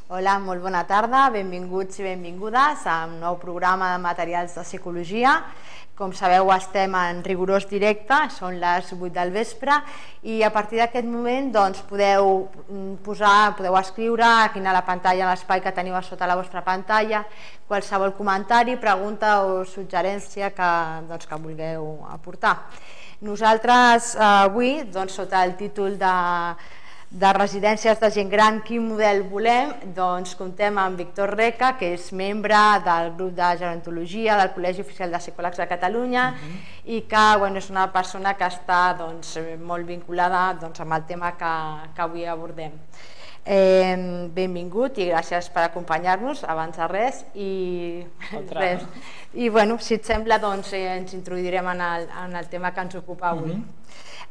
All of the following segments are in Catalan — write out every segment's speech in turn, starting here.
Hola, molt bona tarda, benvinguts i benvingudes a un nou programa de materials de psicologia. Com sabeu, estem en rigorós directe, són les 8 del vespre i a partir d'aquest moment podeu escriure aquí a la pantalla, a l'espai que teniu a sota la vostra pantalla, qualsevol comentari, pregunta o suggerència que vulgueu aportar. Nosaltres avui, sota el títol de residències de gent gran, quin model volem, comptem amb Víctor Reca, que és membre del grup de gerontologia del Col·legi Oficial de Psicòlegs de Catalunya i que és una persona que està molt vinculada amb el tema que avui abordem. Benvingut i gràcies per acompanyar-nos, abans de res, i si et sembla ens introduirem en el tema que ens ocupa avui.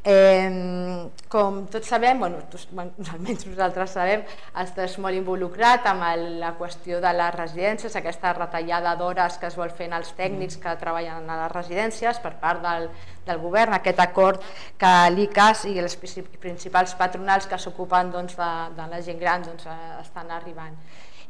Com tots sabem, almenys nosaltres sabem, estàs molt involucrat amb la qüestió de les residències, aquesta retallada d'hores que es vol fer als tècnics que treballen a les residències per part del govern, aquest acord que l'ICAS i les principals patronals que s'ocupen de la gent gran estan arribant.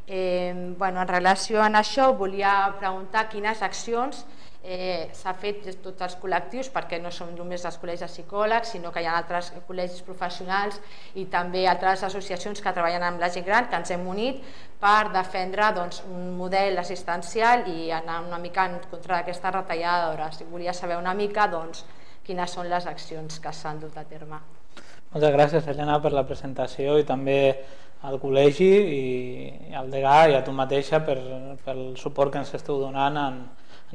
En relació amb això, volia preguntar quines accions s'ha fet de tots els col·lectius, perquè no som només els col·legis de psicòlegs, sinó que hi ha altres col·legis professionals i també altres associacions que treballen amb la gent gran, que ens hem unit per defendre un model assistencial i anar una mica en contra d'aquesta retallada d'hores. Volia saber una mica quines són les accions que s'han dut a terme. Moltes gràcies, Helena, per la presentació i també al col·legi i al degà i a tu mateixa pel suport que ens esteu donant en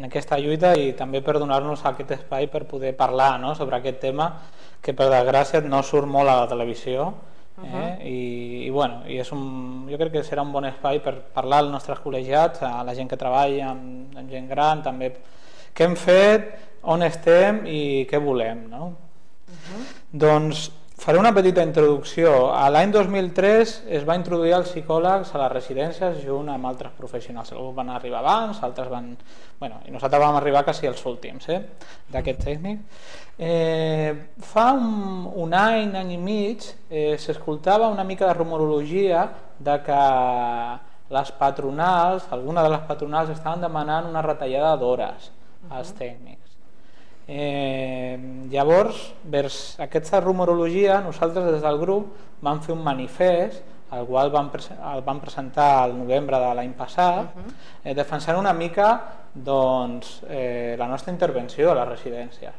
aquesta lluita i també per donar-nos aquest espai per poder parlar sobre aquest tema que per desgràcia no surt molt a la televisió jo crec que serà un bon espai per parlar als nostres col·legiats, a la gent que treballa amb gent gran, també què hem fet, on estem i què volem. Doncs faré una petita introducció. L'any 2003 es va introduir els psicòlegs a les residències junt amb altres professionals. Alguns van arribar abans, altres van... i nosaltres vam arribar quasi els últims d'aquest tècnic. Fa un any i mig, s'escoltava una mica de rumorologia de que les patronals, algunes de les patronals estaven demanant una retallada d'hores als tècnics. Llavors, vers aquesta rumorologia, nosaltres des del grup vam fer un manifest, el qual el vam presentar al novembre de l'any passat, defensant una mica la nostra intervenció a les residències.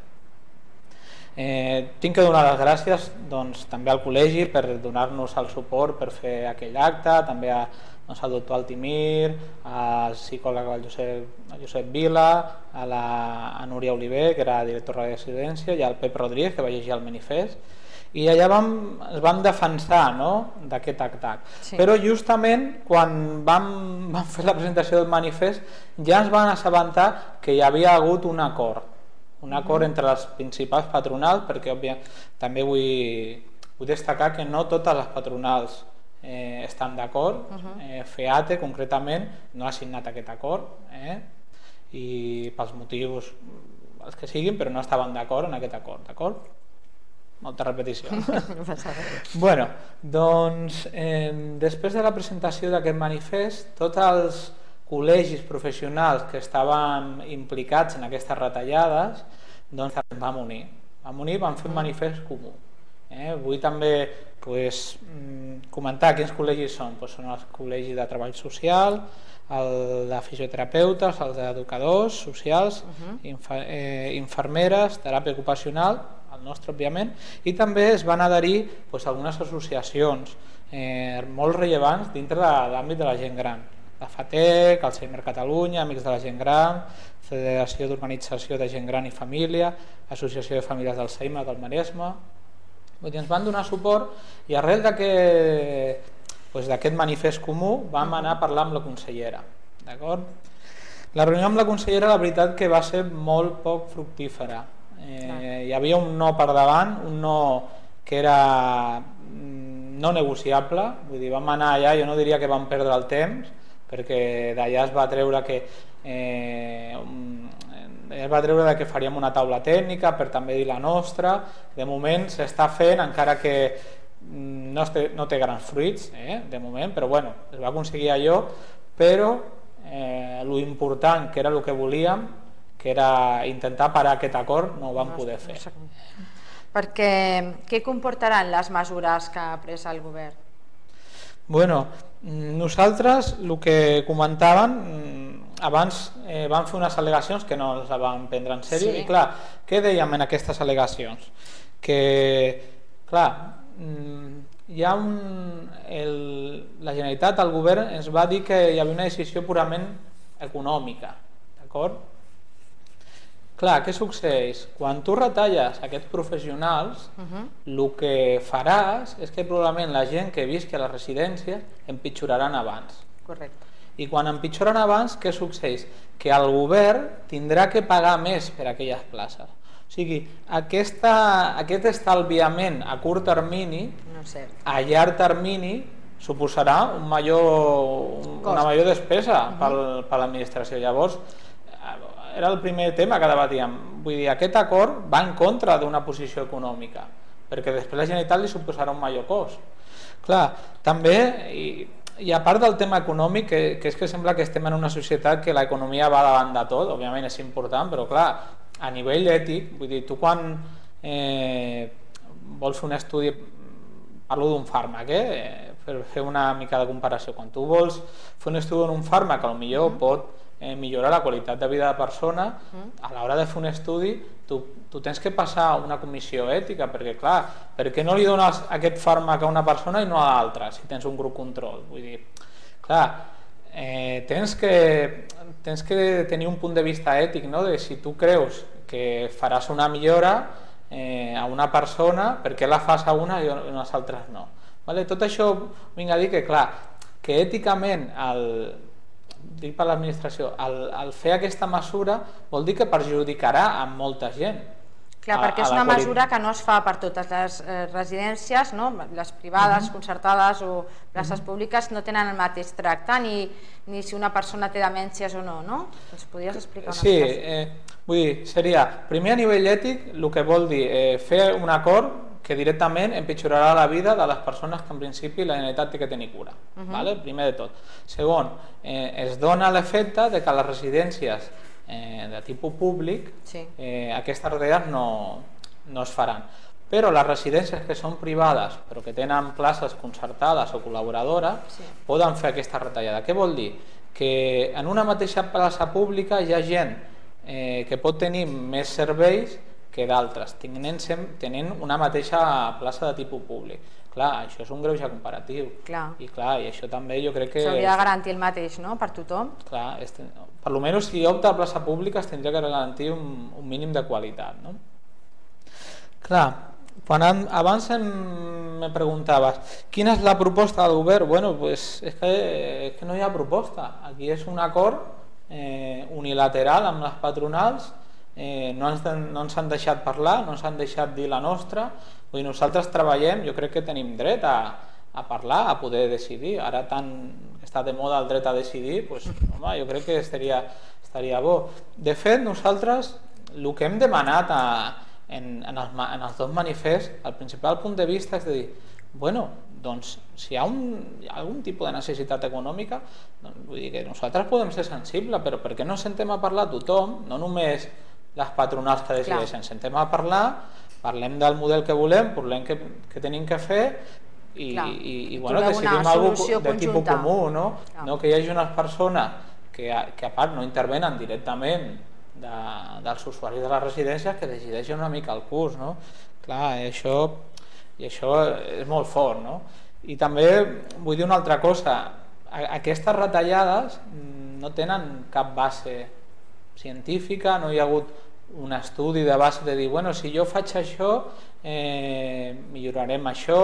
Tinc que donar les gràcies també al col·legi per donar-nos el suport per fer aquell acte, també al doctor Altimir, al psicòleg Josep Vila, a la Núria Oliver, que era directora de residència, i al Pep Rodríguez, que va llegir el manifest, i allà ens vam defensar d'aquest atac. Però justament quan vam fer la presentació del manifest ja ens van assabentar que hi havia hagut un acord entre les principals patronals, perquè també vull destacar que no totes les patronals estan d'acord. FEATE concretament no ha signat aquest acord i pels motius els que siguin, però no estaven d'acord en aquest acord, d'acord? Molta repetició. Després de la presentació d'aquest manifest, tots els col·legis professionals que estaven implicats en aquestes retallades ens vam unir, vam fer un manifest comú. Vull també comentar quins col·legis són. Són els col·legis de treball social, el de fisioterapeutes, els d'educadors socials, infermeres, teràpia ocupacional, el nostre òbviament, i també es van adherir algunes associacions molt rellevants dintre de l'àmbit de la gent gran. La FATEC, Alzheimer Catalunya, Amics de la Gent Gran, Federació d'Organització de Gent Gran i Família, Associació de Famílies d'Alzheimer del Maresme. Ens van donar suport i arrel d'aquest manifest comú vam anar a parlar amb la consellera. La reunió amb la consellera, la veritat que va ser molt poc fructífera. Hi havia un no per davant, un no que era no negociable, vam anar allà, jo no diria que vam perdre el temps, perquè d'allà es va treure que faríem una taula tècnica per també dir la nostra. De moment s'està fent, encara que no té grans fruits, de moment, però bueno, es va aconseguir allò, però lo important, que era el que volíem, que era intentar parar aquest acord, no ho vam poder fer. Perquè què comportaran les mesures que ha pres el govern? Bueno, nosaltres el que comentaven abans vam fer unes al·legacions que no les vam prendre en sèrio, i clar, què dèiem en aquestes al·legacions? Que, clar, hi ha la Generalitat, el govern ens va dir que hi havia una decisió purament econòmica, d'acord? Clar, què succeeix? Quan tu retalles aquests professionals, el que faràs és que probablement la gent que visqui a les residències empitjoraran abans. Correcte. I quan empitjoren abans, què succeeix? Que el govern tindrà que pagar més per aquelles places. O sigui, aquest estalviament a curt termini, a llarg termini, suposarà una major despesa per l'administració. Llavors, era el primer tema que debatíem. Vull dir, aquest acord va en contra d'una posició econòmica, perquè després la Generalitat li suposarà un major cost. Clar, també, i a part del tema econòmic, que és que sembla que estem en una societat que l'economia va davant de tot, òbviament és important, però clar, a nivell ètic, vull dir, tu quan vols fer un estudi, parlo d'un fàrmac, per fer una mica de comparació, quan tu vols fer un estudi d'un fàrmac, potser pot millorar la qualitat de vida de la persona, a l'hora de fer un estudi tu tens que passar una comissió ètica, perquè clar, per què no li dones aquest fàrmac a una persona i no a l'altra, si tens un grup control? Vull dir, clar, tens que tenir un punt de vista ètic, no? De si tu creus que faràs una millora a una persona, per què la fas a una i a unes altres no? Tot això vinc a dir que, clar, que èticament dic per l'administració, el fer aquesta mesura vol dir que perjudicarà a molta gent. Clar, perquè és una mesura que no es fa per totes les residències, les privades, concertades o places públiques no tenen el mateix tracte, ni si una persona té demències o no, no? Ens podries explicar una mica? Sí, vull dir, seria, primer a nivell ètic, el que vol dir fer un acord que directament empitjorarà la vida de les persones que en principi la Generalitat té que tenir cura, primer de tot. Segon, es dona l'efecte de que les residències de tipus públic aquestes retallades no es faran, però les residències que són privades però que tenen places concertades o col·laboradores poden fer aquesta retallada. Què vol dir? Que en una mateixa plaça pública hi ha gent que pot tenir més serveis que d'altres, tenint una mateixa plaça de tipus públic. Clar, això és un greuge comparatiu. I això també jo crec que... S'hauria de garantir el mateix, no?, per tothom. Clar, per almenys si opta a plaça pública es tindria que garantir un mínim de qualitat, no? Clar, quan abans me preguntaves quina és la proposta del govern, bueno, és que no hi ha proposta. Aquí és un acord unilateral amb les patronals. No ens han deixat parlar, no ens han deixat dir la nostra. Vull dir, nosaltres treballem, jo crec que tenim dret a parlar, a poder decidir. Ara tant que està de moda el dret a decidir, doncs, home, jo crec que estaria bo. De fet, nosaltres el que hem demanat en els dos manifests, el principal punt de vista és de dir, bueno, doncs si hi ha algun tipus de necessitat econòmica, vull dir que nosaltres podem ser sensibles, però per què no sentem a parlar a tothom, no només les patronals que decideixen, sentem a parlar, parlem del model que volem, parlem que tenim que fer i decidim alguna de tipus comú, no que hi hagi unes persones que a part no intervenen directament dels usuaris de les residències que decideixen una mica el curs, no? Clar, això és molt fort, no? I també vull dir una altra cosa, aquestes retallades no tenen cap base científica, no hi ha hagut un estudi de base de dir, bueno, si jo faig això millorarem això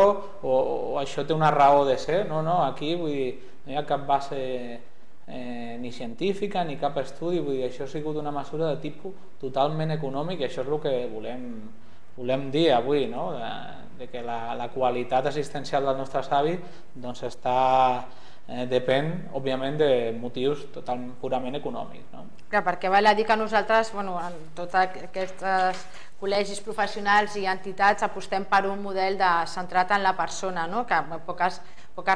o això té una raó de ser. No, aquí vull dir, no hi ha cap base ni científica ni cap estudi, vull dir, això ha sigut una mesura de tipus totalment econòmic i això és el que volem dir avui, de que la qualitat assistencial dels nostres avis doncs està depèn, òbviament, de motius purament econòmics. No? Clar, perquè val a dir que nosaltres, en tots aquests col·legis professionals i entitats apostem per un model centrat en la persona, que en poques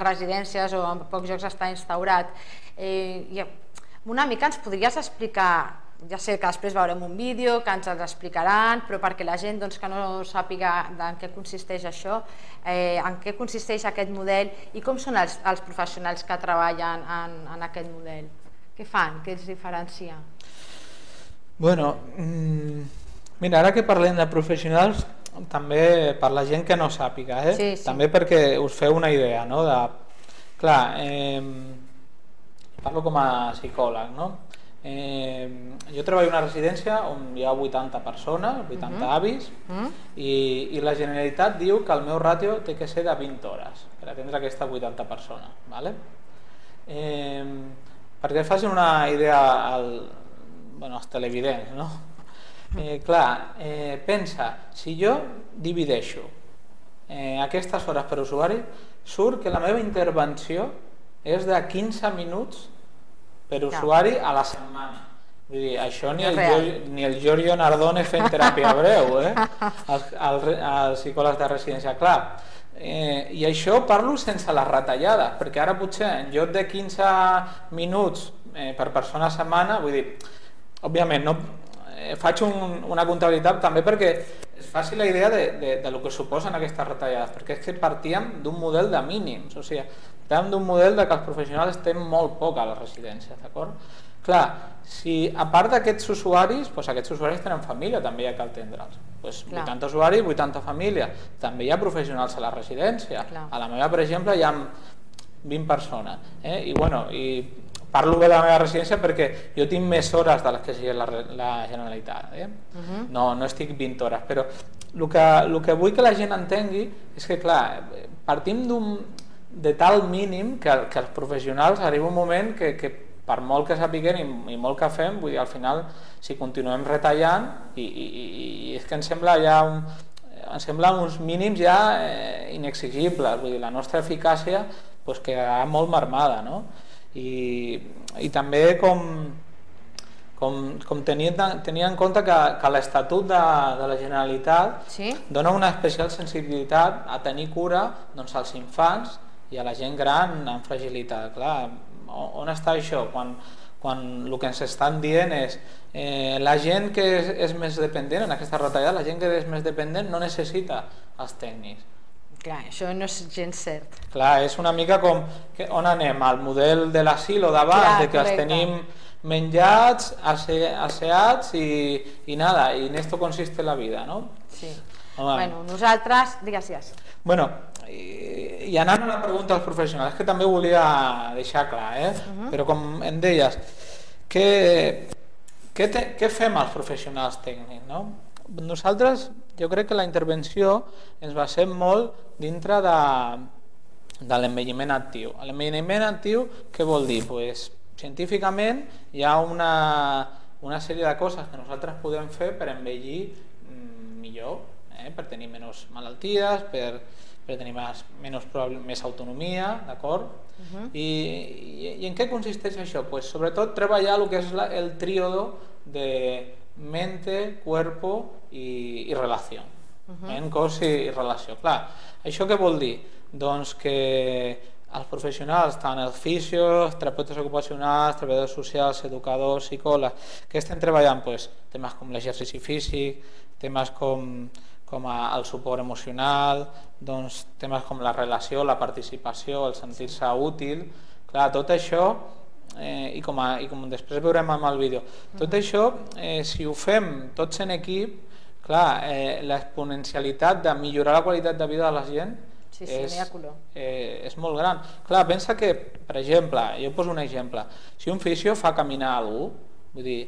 residències o en pocs llocs està instaurat. Una mica ens podries explicar, ja sé que després veurem un vídeo que ens els explicaran, però perquè la gent que no sàpiga en què consisteix això, en què consisteix aquest model i com són els professionals que treballen en aquest model. Què fan? Què els diferencia? Bueno, mira, ara que parlem de professionals, també per la gent que no sàpiga, també perquè us feu una idea, no? Clar, parlo com a psicòleg, no? Jo treballo en una residència on hi ha 80 persones, 80 avis, i la Generalitat diu que el meu ràtio té que ser de 20 hores per atendre aquestes 80 persones, ¿vale? Perquè facin una idea als televidents, no? Clar, pensa, si jo divideixo aquestes hores per usuari, surt que la meva intervenció és de 15 minuts per usuari a la setmana. Vull dir, això ni el Giorgio Nardone fent teràpia breu, als psicòlegs de residència, clar. I això parlo sense les retallades, perquè ara potser en lloc de 15 minuts per persona a setmana, vull dir, òbviament no faig una comptabilitat també perquè es faci la idea de lo que suposen aquestes retallades, perquè és que partíem d'un model de mínims, o sigui, partíem d'un model de que els professionals estem molt poc a les residències, d'acord? Clar, si a part d'aquests usuaris, aquests usuaris tenen família, també hi ha que atendre'ls. 80 usuaris, 80 famílies, també hi ha professionals a la residència. A la meva, per exemple, hi ha 20 persones, i parlo bé de la meva residència perquè jo tinc més hores de les que sigui la Generalitat, no estic 20 hores, però el que vull que la gent entengui és que, clar, partim de tal mínim que els professionals arriba un moment que per molt que sapiguem i molt que fem, vull dir, al final, si continuem retallant, i és que ens sembla uns mínims ja inexigibles, vull dir, la nostra eficàcia quedarà molt marmada, no? I també com tenia en compte que l'Estatut de la Generalitat dona una especial sensibilitat a tenir cura als infants i a la gent gran amb fragilitat. Clar, on està això? Quan el que ens estan dient és la gent que és més dependent, en aquesta retallada, la gent que és més dependent no necessita els tècnics. Clar, això no és gens cert. Clar, és una mica com on anem, al model de l'asil o d'abans, de que els tenim menjats, asseats i nada, i en esto consiste la vida, no? Sí. Bueno, nosaltres, digues. Bueno, i anant a la pregunta dels professionals, que també volia deixar clar, però com em deies, què fem els professionals tècnics, no? Nosaltres, jo crec que la intervenció ens basem molt dintre de l'envelliment actiu. L'envelliment actiu, què vol dir? Científicament hi ha una sèrie de coses que nosaltres podem fer per envellir millor, per tenir menys malalties, per tenir més autonomia, d'acord? I en què consisteix això? Sobretot treballar el que és el tríodo de mente, cuerpo i relació. Ment, cos i relació. Clar, això què vol dir? Doncs que els professionals, tant els fisios, terapeutes ocupacionals, treballadors socials, educadors, psicòlegs, que estem treballant temes com l'exercici físic, temes com el suport emocional, temes com la relació, la participació, el sentir-se útil. Clar, tot això, i com després veurem amb el vídeo, tot això, si ho fem tots en equip, clar, l'exponencialitat de millorar la qualitat de vida de la gent és molt gran. Clar, pensa que, per exemple, jo poso un exemple, si un fisio fa caminar algú, vull dir,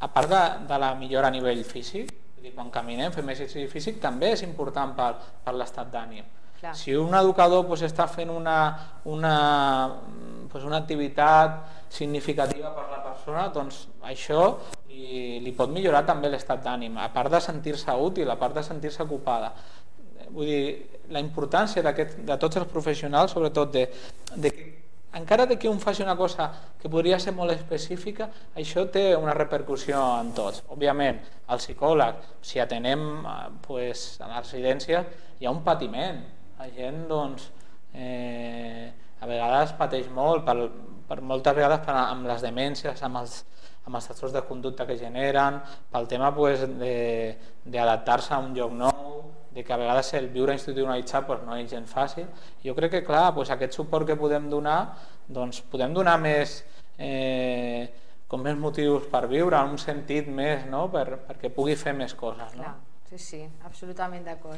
a part de la millora a nivell físic, quan caminem, fem exercici físic, també és important per l'estat d'ànim. Si un educador està fent una activitat significativa per la persona, doncs això li pot millorar també l'estat d'ànim, a part de sentir-se útil, a part de sentir-se ocupada. Vull dir, la importància de tots els professionals, sobretot de que encara que un faci una cosa que podria ser molt específica, això té una repercussió en tots. Òbviament, el psicòleg, si atenem a la residència, hi ha un patiment. La gent, a vegades pateix molt, moltes vegades amb les demències, amb els trastorns de conducta que generen, pel tema d'adaptar-se a un lloc nou, de que a vegades el viure institucionalitzat no és gens fàcil. Jo crec que, clar, aquest suport que podem donar, podem donar més motius per viure, en un sentit més, perquè pugui fer més coses. Sí, absolutament d'acord.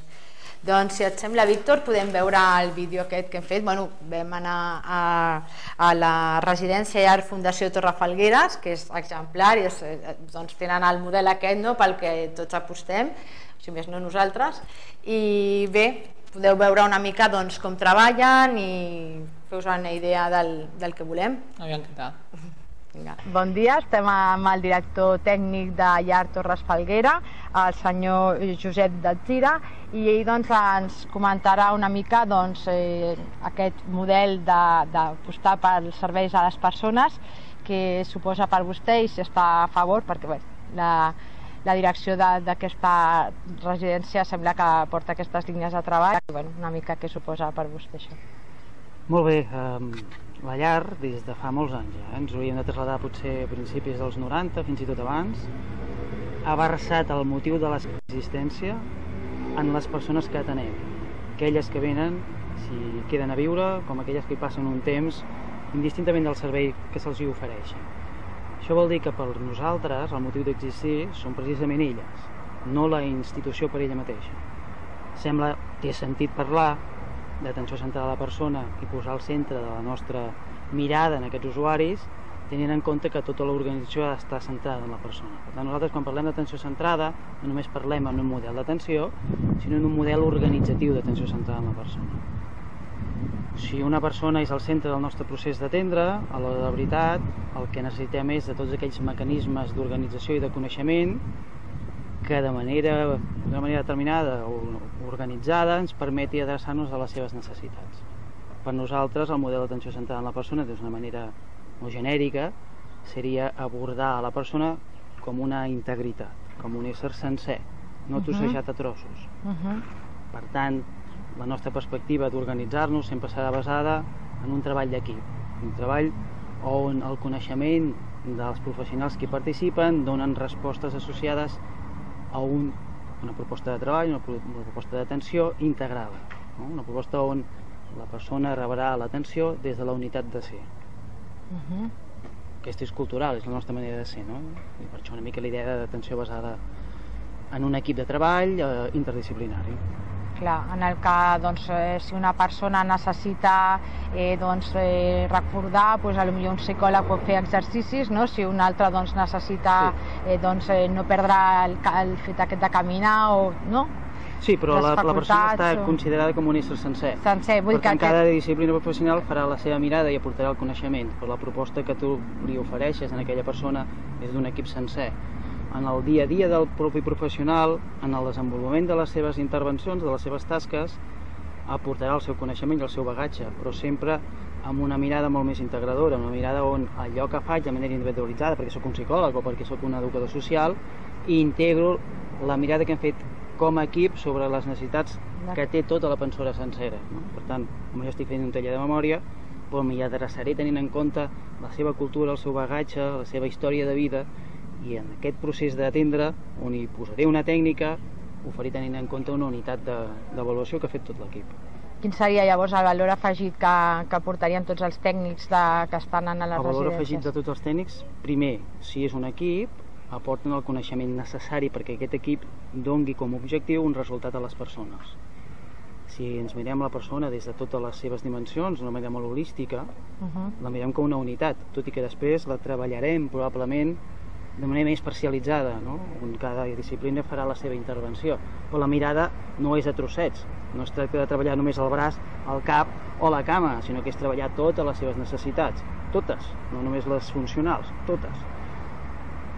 Doncs, si et sembla, Víctor, podem veure el vídeo aquest que hem fet. Vam anar a la residència Llar Fundació Torre Falgueres, que és exemplar, i tenen el model aquest pel que tots apostem, si més no nosaltres, i bé, podeu veure una mica com treballen i fer-vos una idea del que volem. Aviam què tal. Bon dia, estem amb el director tècnic de Llar Torres Falguera, el senyor Josep Datzira, i ell ens comentarà una mica aquest model d'apostar pels serveis a les persones que suposa per vostè i si està a favor, perquè la direcció d'aquesta residència sembla que porta aquestes línies de treball, una mica què suposa per vostè això. Molt bé, la llar des de fa molts anys, ens hauríem de traslladar potser a principis dels 90, fins i tot abans, ha versat el motiu de la existència en les persones que atenem, aquelles que venen, si queden a viure, com aquelles que hi passen un temps, indistintament del servei que se'ls hi ofereixi. Això vol dir que per nosaltres el motiu d'existir són precisament elles, no la institució per ella mateixa. Sembla que té sentit parlar d'atenció centrada a la persona i posar al centre de la nostra mirada en aquests usuaris, tenint en compte que tota l'organització està centrada en la persona. Per tant, nosaltres quan parlem d'atenció centrada no només parlem en un model d'atenció, sinó en un model organitzatiu d'atenció centrada en la persona. Si una persona és al centre del nostre procés d'atendre, a l'hora de la veritat, el que necessitem és de tots aquells mecanismes d'organització i de coneixement que de manera determinada o organitzada ens permeti adreçar-nos a les seves necessitats. Per nosaltres, el model d'atenció centrada en la persona, d'una manera molt genèrica, seria abordar a la persona com una integritat, com un ésser sencer, no trossejat a trossos. Per tant, la nostra perspectiva d'organitzar-nos sempre serà basada en un treball d'equip, un treball on el coneixement dels professionals que hi participen donen respostes associades a una proposta de treball, una proposta d'atenció integrada, una proposta on la persona rebrà l'atenció des de la unitat de ser. Aquesta és cultural, és la nostra manera de ser, i per això una mica la idea d'atenció basada en un equip de treball interdisciplinari. Clar, en el que si una persona necessita recordar, potser un psicòleg pot fer exercicis, si un altre necessita no perdre el fet aquest de caminar o no? Sí, però la persona està considerada com un ésser sencer. Per tant, cada disciplina professional farà la seva mirada i aportarà el coneixement, però la proposta que tu li ofereixes a aquella persona és d'un equip sencer. En el dia a dia del propi professional, en el desenvolupament de les seves intervencions, de les seves tasques, aportarà el seu coneixement i el seu bagatge, però sempre amb una mirada molt més integradora, una mirada on allò que faig de manera individualitzada, perquè sóc un psicòleg o perquè sóc un educador social, i integro la mirada que hem fet com a equip sobre les necessitats que té tota la persona sencera. Per tant, com jo estic fent un taller de memòria, m'hi adreçaré tenint en compte la seva cultura, el seu bagatge, la seva història de vida, i en aquest procés d'atendre, on hi posaré una tècnica, ho faré tenint en compte una unitat d'avaluació que ha fet tot l'equip. Quin seria llavors el valor afegit que portarien tots els tècnics que estan a les residències? El valor afegit de tots els tècnics, primer, si és un equip, aporten el coneixement necessari perquè aquest equip doni com a objectiu un resultat a les persones. Si ens mirem la persona des de totes les seves dimensions, d'una manera molt holística, la mirem com una unitat, tot i que després la treballarem probablement de manera més parcialitzada, on cada disciplina farà la seva intervenció. Però la mirada no és a trossets, no es tracta de treballar només el braç, el cap o la cama, sinó que és treballar totes les seves necessitats, totes, no només les funcionals, totes.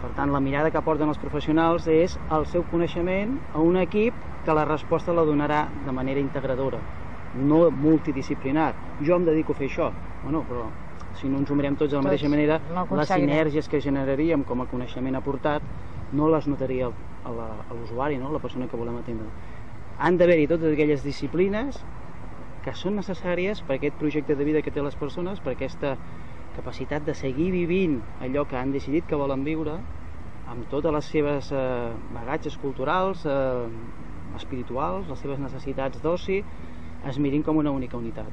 Per tant, la mirada que aporten els professionals és el seu coneixement a un equip que la resposta la donarà de manera integradora, no multidisciplinar. Jo em dedico a fer això, però si no ens ho mirem tots de la mateixa manera, les sinergies que generaríem com a coneixement aportat no les notaria l'usuari, la persona que volem atendre. Han d'haver-hi totes aquelles disciplines que són necessàries per aquest projecte de vida que té les persones, per aquesta capacitat de seguir vivint allò que han decidit que volen viure, amb totes les seves bagatges culturals, espirituals, les seves necessitats d'oci, es mirin com una única unitat.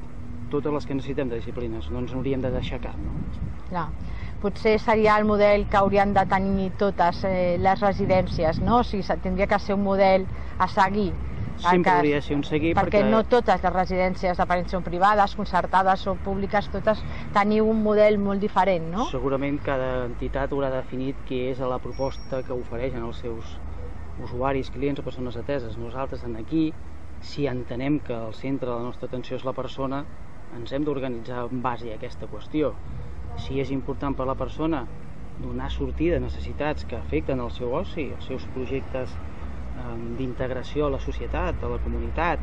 Totes les que necessitem de disciplines, no ens hauríem de deixar cap. Clar. Potser seria el model que haurien de tenir totes les residències, no? O sigui, tindria que ser un model a seguir. Sempre hauria de ser un seguir perquè no totes les residències dependents són privades, concertades o públiques, totes teniu un model molt diferent, no? Segurament cada entitat haurà definit què és la proposta que ofereixen als seus usuaris, clients o persones ateses. Nosaltres aquí, si entenem que el centre de la nostra atenció és la persona, ens hem d'organitzar en base a aquesta qüestió. Si és important per a la persona donar sortida a necessitats que afecten el seu oci, els seus projectes d'integració a la societat, a la comunitat,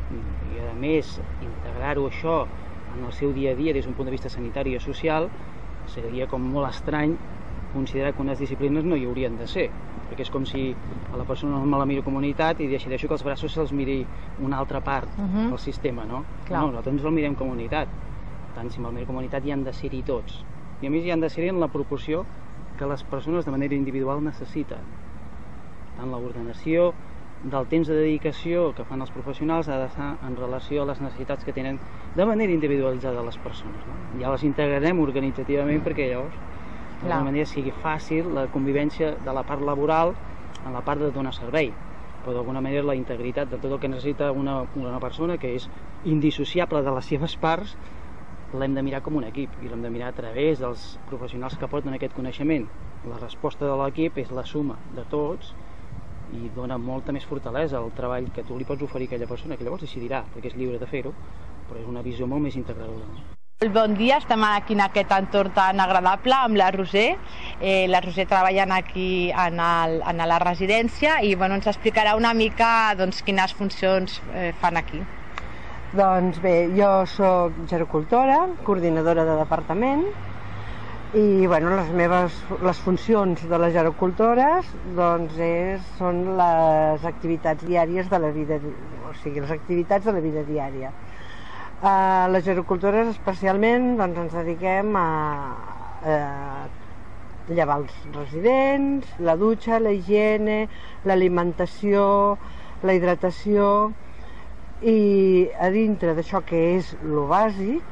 i a més integrar-ho això en el seu dia a dia des d'un punt de vista sanitari i social, seria com molt estrany considerar que unes disciplines no hi haurien de ser, perquè és com si a la persona no me la miro comunitat i decideixo que els braços se'ls miri una altra part del sistema, no? No, nosaltres ens el mirem comunitat. Per tant, si me'l miro comunitat hi han de ser-hi tots. I a més hi han de ser-hi en la proporció que les persones de manera individual necessiten. Tant l'ordenació del temps de dedicació que fan els professionals ha d'estar en relació a les necessitats que tenen de manera individualitzada les persones. Ja les integrarem organitzativament perquè llavors d'alguna manera sigui fàcil la convivència de la part laboral en la part de donar servei, però d'alguna manera la integritat de tot el que necessita una persona, que és indissociable de les seves parts, l'hem de mirar com un equip i l'hem de mirar a través dels professionals que aporten aquest coneixement. La resposta de l'equip és la suma de tots i dona molta més fortalesa al treball que tu li pots oferir a aquella persona, que llavors decidirà, perquè és lliure de fer-ho, però és una visió molt més integradora. Bon dia, estem aquí en aquest entorn tan agradable amb la Roser. La Roser treballa aquí en la residència i ens explicarà una mica quines funcions fan aquí. Doncs bé, jo soc gerocultora, coordinadora de departament, i les funcions de les gerocultores són les activitats diàries de la vida, o sigui, les activitats de la vida diària. Les gerocultores especialment ens dediquem a llevar els residents, la dutxa, la higiene, l'alimentació, la hidratació, i a dintre d'això que és lo bàsic,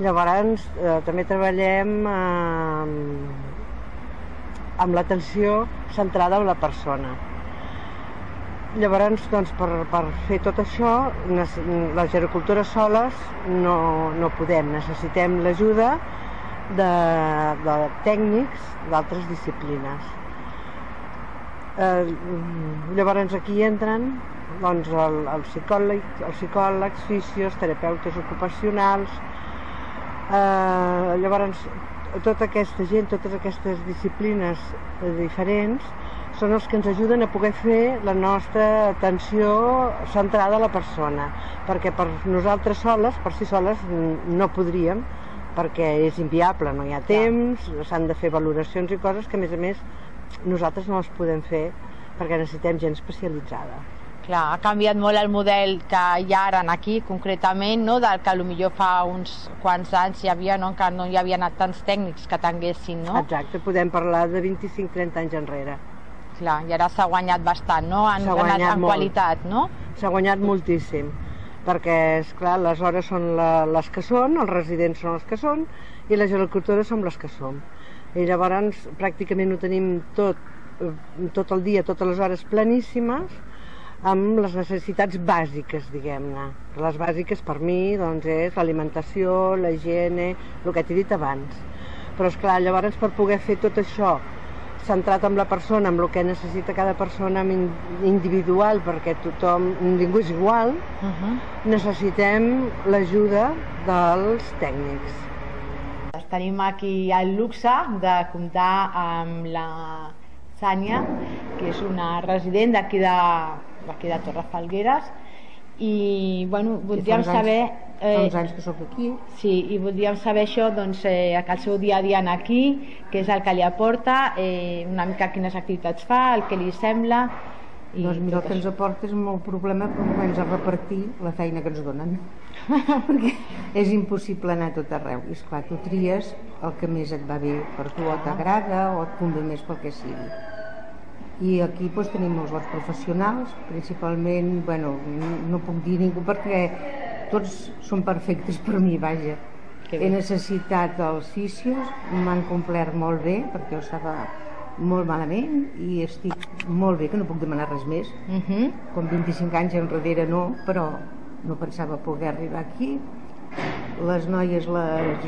llavors també treballem amb l'atenció centrada en la persona. Llavors, per fer tot això, les gerocultores soles no podem, necessitem l'ajuda de tècnics d'altres disciplines. Llavors aquí entren els psicòlegs, fisios, terapeutes ocupacionals. Llavors, tota aquesta gent, totes aquestes disciplines diferents són els que ens ajuden a poder fer la nostra atenció centrada a la persona, perquè per nosaltres soles, per si soles, no podríem, perquè és inviable, no hi ha temps, s'han de fer valoracions i coses que a més nosaltres no les podem fer perquè necessitem gent especialitzada. Clar, ha canviat molt el model que hi ha ara aquí, concretament, del que potser fa uns quants anys hi havia, que no hi havia tants tècnics que tinguessin, no? Exacte, podem parlar de 25-30 anys enrere. Clar, i ara s'ha guanyat bastant, no? En qualitat, no? S'ha guanyat moltíssim, perquè, esclar, les hores són les que són, els residents són els que són, i les gerocultores som les que som. I llavors, pràcticament ho tenim tot el dia, totes les hores planíssimes, amb les necessitats bàsiques, diguem-ne. Les bàsiques per mi és l'alimentació, la higiene, el que t'he dit abans. Però esclar, llavors per poder fer tot això centrat en la persona, amb el que necessita cada persona individual, perquè ningú és igual, necessitem l'ajuda dels tècnics. Tenim aquí el luxe de comptar amb la Sània, que és una resident d'aquí de Torre Falgueres, I voldríem saber... Fa uns anys que sóc aquí. Sí, i voldríem saber això, que el seu dia a dia aquí, què és el que li aporta, una mica quines activitats fa, el que li sembla... Doncs mira, el que ens aporta és molt problema per començar a repartir la feina que ens donen. Perquè és impossible anar a tot arreu. I esclar, tu tries el que més et va bé per tu, o t'agrada, o et convé més pel que sigui. I aquí tenim molts bons professionals, principalment, no puc dir ningú perquè tots són perfectes per mi, vaja. He necessitat els fisios, m'han complert molt bé, perquè jo estava molt malament i estic molt bé, que no puc demanar res més. Com 25 anys enrere no, però no pensava poder arribar aquí. Les noies, les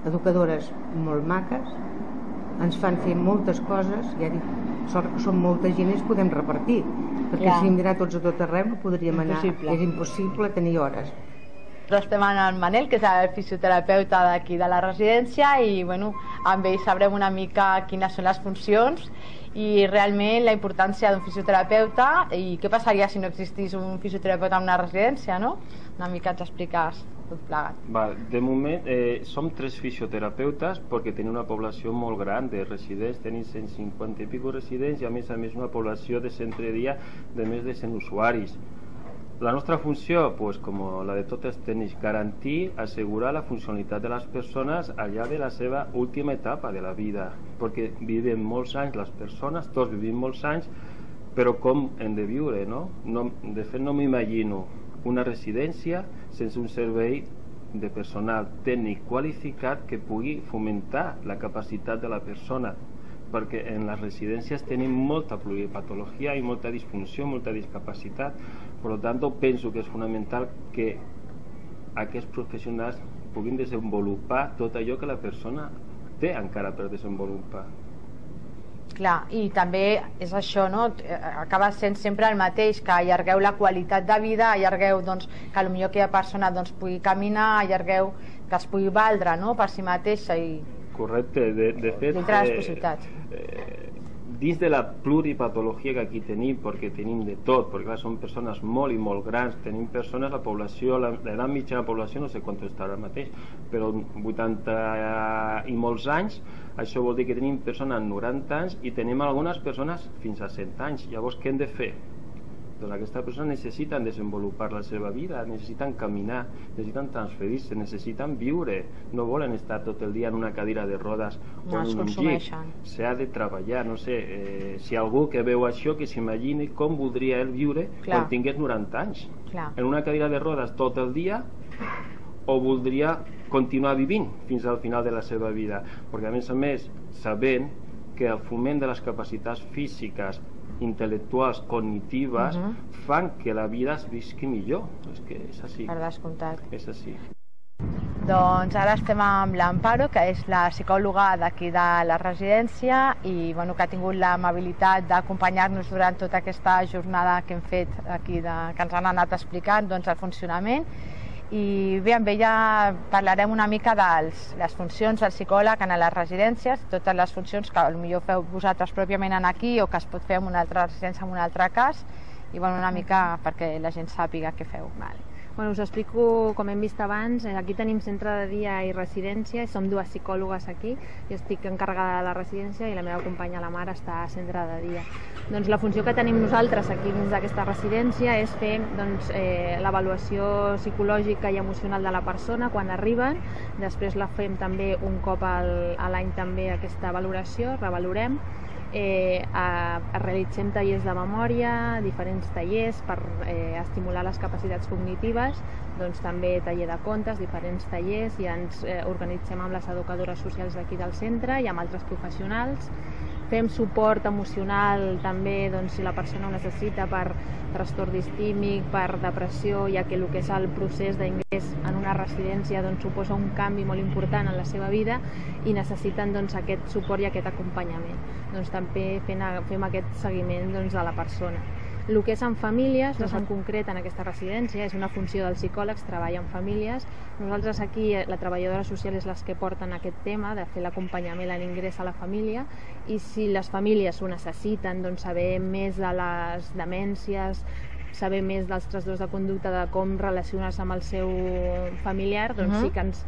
educadores, molt maques, ens fan fer moltes coses, ja dic, sort que som molta gent i ens podem repartir, perquè si hem d'anar tots a tot arreu no podríem anar, és impossible tenir hores. Estem amb el Manel, que és el fisioterapeuta d'aquí de la residència, i amb ell sabrem una mica quines són les funcions i realment la importància d'un fisioterapeuta i què passaria si no existís un fisioterapeuta en una residència, no? Una mica ens expliques tot plegat. De moment som 3 fisioterapeutes perquè tenim una població molt gran de residents, tenim 150 i pico residents i a més una població de centre de dia de més de 100 usuaris. La nostra funció, com la de tots els tècnics, garantir, assegurar la funcionalitat de les persones al llarg de la seva última etapa de la vida, perquè vivim molts anys les persones, tots vivim molts anys, però com hem de viure, no? De fet no m'imagino una residència sense un servei de personal tècnic qualificat que pugui fomentar la capacitat de la persona, perquè en les residències tenim molta pluripatologia i molta disfunció, molta discapacitat. Per tant, penso que és fonamental que aquests professionals puguin desenvolupar tot allò que la persona té encara per desenvolupar. Clar, i també és això, no? Acaba sent sempre el mateix, que allargueu la qualitat de vida, allargueu que potser aquella persona pugui caminar, allargueu que es pugui valdre, no? Per si mateixa i... Correcte, de fet, dintre les possibilitats. Dins de la pluripatologia que aquí tenim, perquè tenim de tot, perquè clar, són persones molt i molt grans, tenim persones, la població, l'edat mitjana de la població, no sé quant està ara mateix, però 80 i molts anys, això vol dir que tenim persones amb 90 anys i tenim algunes persones fins a 100 anys. Llavors, què hem de fer? Doncs aquestes persones necessiten desenvolupar la seva vida, necessiten caminar, necessiten transferir-se, necessiten viure, no volen estar tot el dia en una cadira de rodes o en un llit. S'ha de treballar, no sé, si algú que veu això que s'imagini com voldria ell viure quan tingués 90 anys. En una cadira de rodes tot el dia o voldria continuar vivint fins al final de la seva vida, perquè a més, sabent que el foment de les capacitats físiques, intel·lectuals, cognitives, fan que la vida es visqui millor. És que és així. Per descomptat. És així. Doncs ara estem amb l'Amparo, que és la psicòloga d'aquí de la residència i que ha tingut l'amabilitat d'acompanyar-nos durant tota aquesta jornada que hem fet aquí, que ens han anat explicant el funcionament. I bé, amb ella parlarem una mica de les funcions del psicòleg en les residències, totes les funcions que potser feu vosaltres pròpiament aquí o que es pot fer en una altra residència en un altre cas, i una mica perquè la gent sàpiga què feu. Us explico, com hem vist abans, aquí tenim centre de dia i residència, som 2 psicòlogues aquí, jo estic encarregada de la residència i la meva companya, la Mar, està a centre de dia. Doncs la funció que tenim nosaltres aquí dins d'aquesta residència és fer l'avaluació psicològica i emocional de la persona quan arriben, després la fem també un cop a l'any també aquesta valoració, revalorem, realitzem tallers de memòria, diferents tallers per estimular les capacitats cognitives, doncs també taller de contes, diferents tallers, i ens organitzem amb les educadores socials d'aquí del centre i amb altres professionals. Fem suport emocional també si la persona ho necessita per trastorn distímic, per depressió, ja que el que és el procés d'ingrés en una residència suposa un canvi molt important en la seva vida i necessiten aquest suport i aquest acompanyament. També fem aquest seguiment de la persona. El que és en famílies, en concret en aquesta residència, és una funció dels psicòlegs, treballa en famílies. Nosaltres aquí, la treballadora social és les que porten aquest tema de fer l'acompanyament a l'ingrés a la família, i si les famílies ho necessiten, saber més de les demències, saber més dels trastorns de conducta, de com relacionar-se amb el seu familiar, doncs sí que ens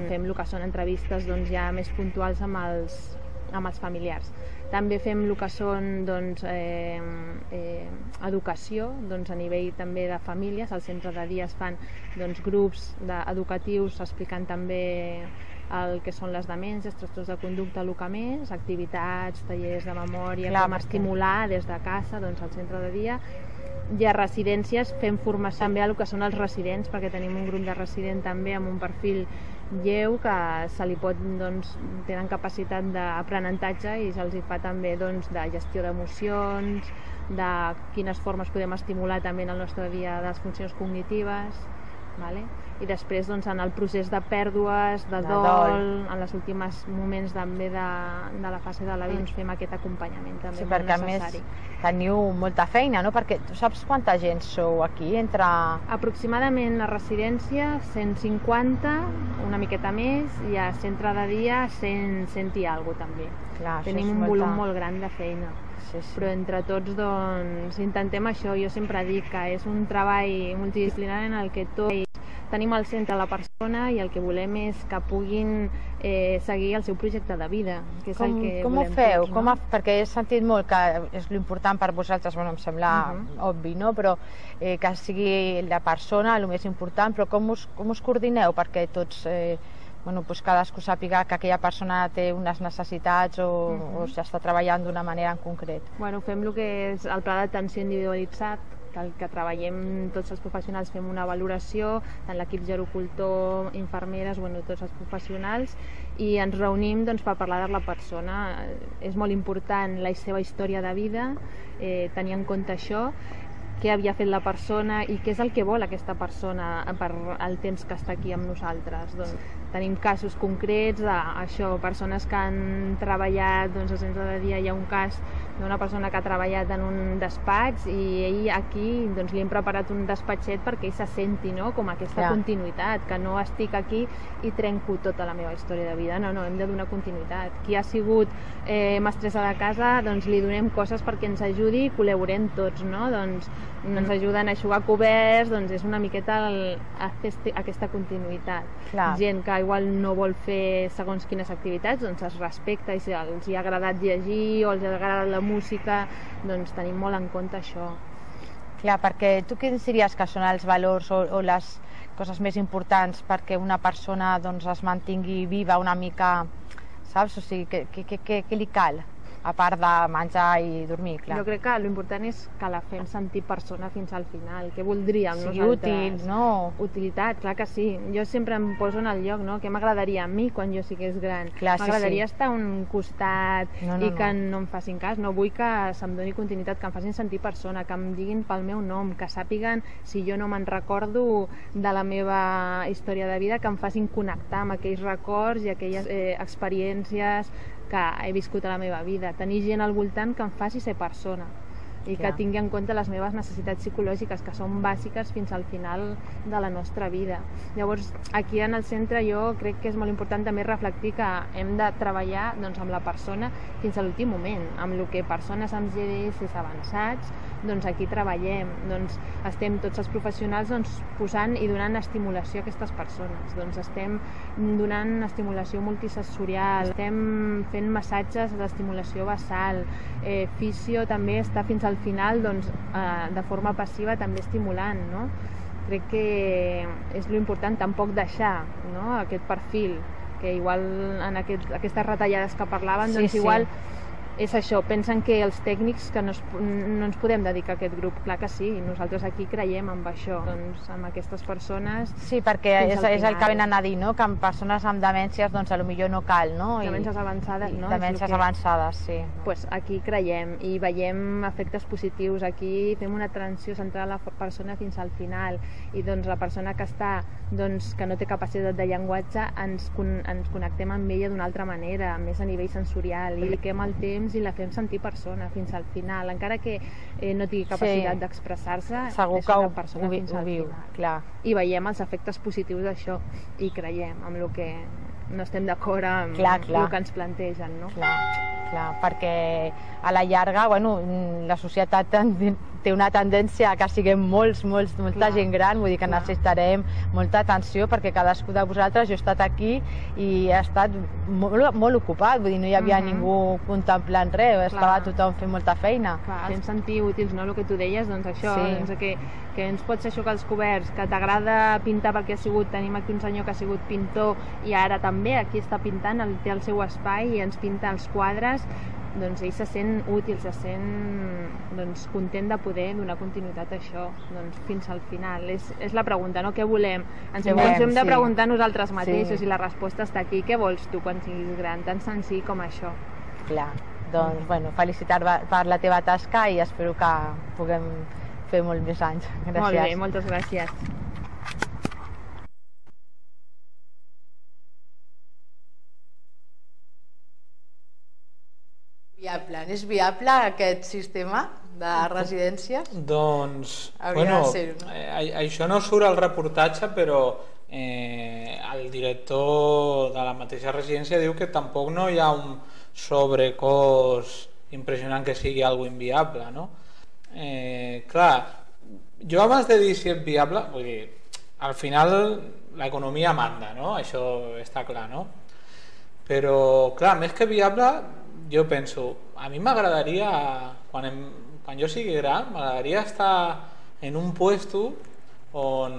fem el que són entrevistes ja més puntuals amb els familiars. També fem el que són educació a nivell també de famílies. Al centre de dia es fan grups educatius explicant també el que són les demències, trastorns de conducta, el que més, activitats, tallers de memòria, com estimular des de casa al centre de dia. I a residències fem formació també a el que són els residents, perquè tenim un grup de resident també amb un perfil lleu que se li pot, tenen capacitat d'aprenentatge i se'ls fa també de gestió d'emocions, de quines formes podem estimular també en el nostre dia de les funcions cognitives, i després en el procés de pèrdues, de dol, en els últims moments també de la fase de la vida fem aquest acompanyament també molt necessari. Sí, perquè a més teniu molta feina, no? Perquè tu saps quanta gent sou aquí? Aproximadament a residència 150, una miqueta més, i a centre de dia 100 i alguna cosa també. Tenim un volum molt gran de feina. Però entre tots intentem això. Jo sempre dic que és un treball multidisciplinari en el que tots tenim al centre la persona i el que volem és que puguin seguir el seu projecte de vida, que és el que volem tots. Com ho feu? Perquè he sentit molt que és l'important per vosaltres, em sembla obvi, però que sigui la persona el més important, però com us coordineu perquè tots cadascú sàpiga que aquella persona té unes necessitats o s'està treballant d'una manera en concret? Fem el que és el pla d'atenció individualitzat, que treballem tots els professionals, fem una valoració, tant l'equip gerocultor, infermeres, tots els professionals, i ens reunim per parlar de la persona. És molt important la seva història de vida, tenir en compte això, què havia fet la persona i què és el que vol aquesta persona per el temps que està aquí amb nosaltres. Tenim casos concrets d'això, persones que han treballat al centre de dia. Hi ha un cas d'una persona que ha treballat en un despatx i ell aquí li hem preparat un despatxet perquè ell se senti com aquesta continuïtat, que no estic aquí i trenco tota la meva història de vida. No, hem de donar continuïtat. Qui ha sigut mestressa de casa, li donem coses perquè ens ajudi i col·laborem tots, ens ajuden a eixugar coberts, és una miqueta aquesta continuïtat. Gent que igual no vol fer segons quines activitats, es respecta, i si els ha agradat llegir o els ha agradat la música, tenim molt en compte això. Clar, perquè tu quins diries que són els valors o les coses més importants perquè una persona es mantingui viva una mica, saps? O sigui, què li cal? A part de menjar i dormir, clar. Jo crec que l'important és que la fem sentir persona fins al final. Què voldríem nosaltres? Sigui útil, no? Utilitat, clar que sí. Jo sempre em poso en el lloc, què m'agradaria a mi quan jo sigués gran? M'agradaria estar a un costat i que no em facin cas. No vull que se'm doni continuïtat, que em facin sentir persona, que em diguin pel meu nom, que sàpiguen si jo no me'n recordo de la meva història de vida, que em facin connectar amb aquells records i aquelles experiències que he viscut a la meva vida, tenir gent al voltant que em faci ser persona i que tingui en compte les meves necessitats psicològiques, que són bàsiques fins al final de la nostra vida. Llavors, aquí en el centre jo crec que és molt important també reflectir que hem de treballar amb la persona fins a l'últim moment, amb el que persones amb GDS avançats, aquí treballem, estem tots els professionals posant i donant estimulació a aquestes persones, estem donant estimulació multisensorial, estem fent massatges d'estimulació basal, fisio també està fins al final de forma passiva també estimulant, crec que és l'important, tampoc deixar aquest perfil, que igual en aquestes retallades que parlaven, igual és això, pensen que els tècnics que no ens podem dedicar a aquest grup. Clar que sí, nosaltres aquí creiem en això, amb aquestes persones. Sí, perquè és el que venen a dir, que amb persones amb demències potser no cal, no? Demències avançades, no? Demències avançades, sí. Doncs aquí creiem i veiem efectes positius. Aquí fem una atenció centrada a la persona fins al final i la persona que està, que no té capacitat de llenguatge, ens connectem amb ella d'una altra manera, més a nivell sensorial, i dediquem el temps i la fem sentir persona fins al final, encara que no tingui capacitat d'expressar-se, segur que ho viu, clar. I veiem els efectes positius d'això i creiem amb el que no estem d'acord amb el que ens plantegen, no? Clar. Clar, perquè a la llarga, bueno, la societat té una tendència a que siguem molta gent gran, vull dir que necessitarem molta atenció perquè cadascú de vosaltres, jo he estat aquí i he estat molt ocupat, vull dir, no hi havia ningú contemplant res, estava tothom fent molta feina. Fent sentir útils, no?, el que tu deies, doncs això, que ens pot ser això que els coberts, que t'agrada pintar perquè ha sigut, tenim aquí un senyor que ha sigut pintor i ara també aquí està pintant, té el seu espai i ens pinta els quadres, doncs ell se sent útil, se sent content de poder donar continuïtat a això fins al final. És la pregunta, no? Què volem? Ens hem de preguntar nosaltres mateixos i la resposta està aquí. Què vols tu quan siguis gran? Tan senzill com això. Clar, doncs, bueno, felicitar-te per la teva tasca i espero que puguem fer molt més anys. Gràcies. Molt bé, moltes gràcies. És viable aquest sistema de residències? Doncs, bueno, això no surt al reportatge, però el director de la mateixa residència diu que tampoc no hi ha un sobrecost impressionant que sigui algo inviable, no? Clar, jo abans de dir si és viable, vull dir, al final l'economia manda, no? Això està clar, no? Però, clar, més que viable, jo penso, a mi m'agradaria, quan jo sigui gran, m'agradaria estar en un puesto on,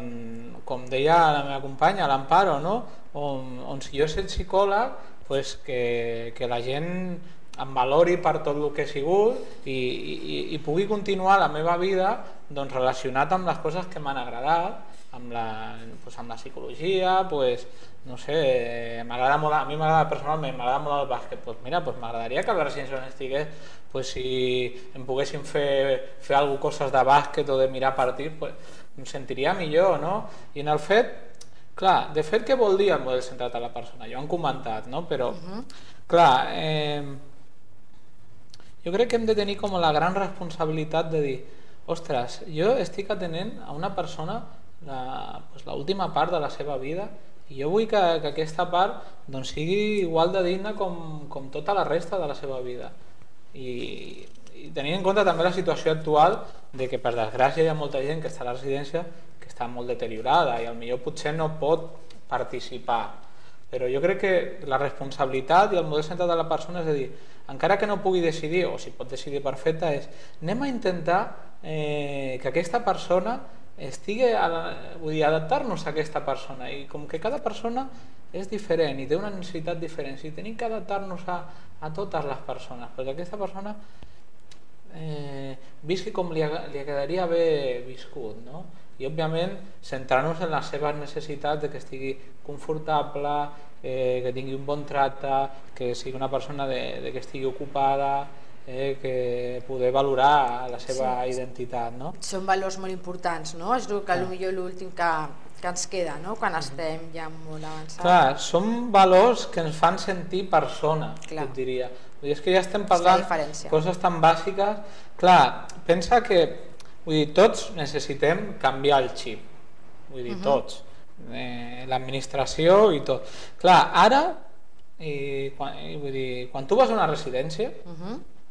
com deia la meva companya, l'Amparo, no? On si jo soc psicòleg, pues que la gent em valori per tot el que he sigut i pugui continuar la meva vida doncs, relacionat amb les coses que m'han agradat, amb la psicologia, no sé, m'agrada molt, a mi m'agrada personalment, m'agrada molt el bàsquet, doncs mira, m'agradaria que a la residència on estigués, si em poguessin fer coses de bàsquet o de mirar partits, em sentiria millor, no? I en el fet, clar, de fet què vol dir el model centrat a la persona? Ja ho han comentat, no? Però, clar, jo crec que hem de tenir com la gran responsabilitat de dir, ostres, jo estic atenent a una persona l'última part de la seva vida i jo vull que aquesta part doncs, sigui igual de digna com tota la resta de la seva vida i tenint en compte també la situació actual de que per desgràcia hi ha molta gent que està a la residència que està molt deteriorada i potser potser no pot participar, però jo crec que la responsabilitat i el model centrat de la persona és a dir, encara que no pugui decidir o si pot decidir perfecta és anem a intentar que aquesta persona vull dir, adaptar-nos a aquesta persona i com que cada persona és diferent i té una necessitat diferent, si tenim que adaptar-nos a totes les persones, perquè aquesta persona visqui com li quedaria haver viscut, no? I òbviament centrar-nos en les seves necessitats de que estigui confortable, que tingui un bon tracte, que sigui una persona que estigui ocupada, que poder valorar la seva identitat, no? Són valors molt importants, no? És potser l'últim que ens queda, no? Quan estem ja molt avançats. Clar, són valors que ens fan sentir persona, et diria. És que ja estem parlant coses tan bàsiques. Clar, pensa que tots necessitem canviar el xip, vull dir, tots, l'administració i tot. Clar, ara, quan tu vas a una residència,